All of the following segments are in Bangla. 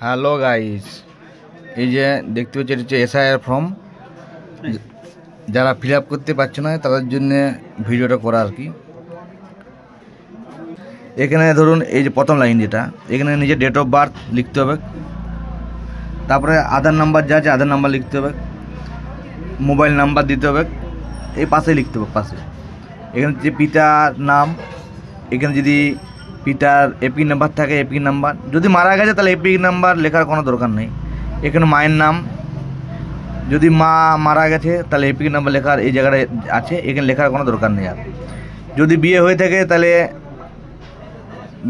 হ্যালো গাইস, এই যে দেখতে পাচ্ছি এটা হচ্ছে এসআইআর ফর্ম। যারা ফিল আপ করতে পারছে না তাদের জন্য ভিডিওটা করা আর কি। এখানে ধরুন এই যে প্রথম লাইন, যেটা এখানে নিজের ডেট অফ বার্থ লিখতে হবে, তারপরে আধার নাম্বার যা আছে আধার নাম্বার লিখতে হবে, মোবাইল নাম্বার দিতে হবে, এই পাশে লিখতে হবে পাশে। এখানে যে পিতার নাম, এখানে যদি পিতার এপি নাম্বার থাকে এপি নাম্বার, যদি মারা গেছে তাহলে এপি নাম্বার লেখার কোনো দরকার নেই। এখানে মায়ের নাম, যদি মা মারা গেছে তাহলে এপি নাম্বার লেখার এই জায়গাটায় আছে, এখানে লেখার কোনো দরকার নেই। আর যদি বিয়ে হয়ে থাকে তাহলে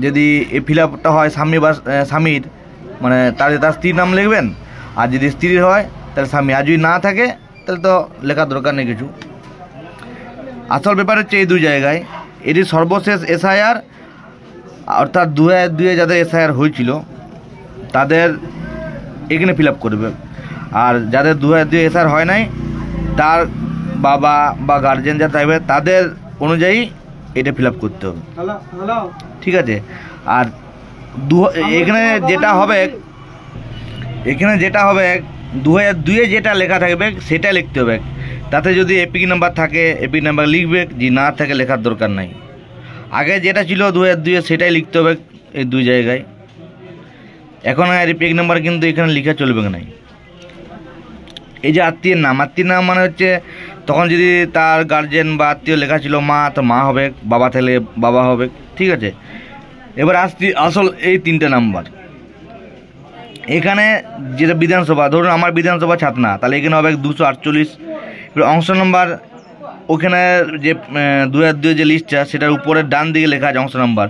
যদি এই ফিল আপটা হয় স্বামী বা স্বামীর, মানে তার স্ত্রীর নাম লিখবেন, আর যদি স্ত্রীর হয় তাহলে স্বামী, আর যদি না থাকে তাহলে তো লেখার দরকার নেই কিছু। আসল ব্যাপার হচ্ছে এই দুই জায়গায়। এটি সর্বশেষ এসআইআর, অর্থাৎ 2002 যাদের এসআইআর হয়েছিল তাদের এখানে ফিল আপ করবে, আর যাদের 2002 এসআইআর হয় নাই তার বাবা বা গার্জেন যা থাকবে তাদের অনুযায়ী এটা ফিল আপ করতে হবে, ঠিক আছে। আর এখানে যেটা হবে 2002 যেটা লেখা থাকবে সেটা লিখতে হবে। তাতে যদি এপিক নাম্বার থাকে এপিক নাম্বার লিখবে, যদি না থাকে লেখার দরকার নাই। আগে যেটা ছিল 2002 সেটাই লিখতে হবে এই দুই জায়গায়। এখন আর এপিক নাম্বার কিন্তু এখানে লিখা চলবে না। এই যে আত্মীয়ের নাম মানে হচ্ছে তখন যদি তার গার্জেন বা আত্মীয় লেখা ছিল মা, তো মা হবে, বাবা থাকলে বাবা হবে, ঠিক আছে। এবার আসল এই তিনটে নাম্বার। এখানে যেটা বিধানসভা, ধরুন আমার বিধানসভা ছাতনা, তাহলে এখানে হবে 248। এবার অংশ নম্বর, ওখানে যে 2002 যে লিস্টটা সেটার উপরে ডান দিকে লেখা আছে অংশ নম্বর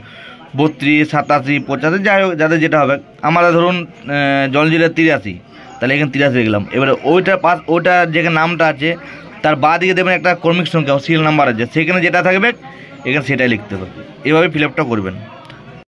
32, 87, 85, যাই হোক যাদের যেটা হবে। আমরা ধরুন জলজিরার 83, তাহলে এখানে 83 গেলাম। এবারে ওইটা যেখানে নামটা আছে তার বাঁ দিকে দেবেন একটা ক্রমিক সংখ্যা সিরিয়াল নাম্বার আছে, সেখানে যেটা থাকবে এখানে সেটাই লিখতে হবে। এভাবে ফিল আপটা করবেন।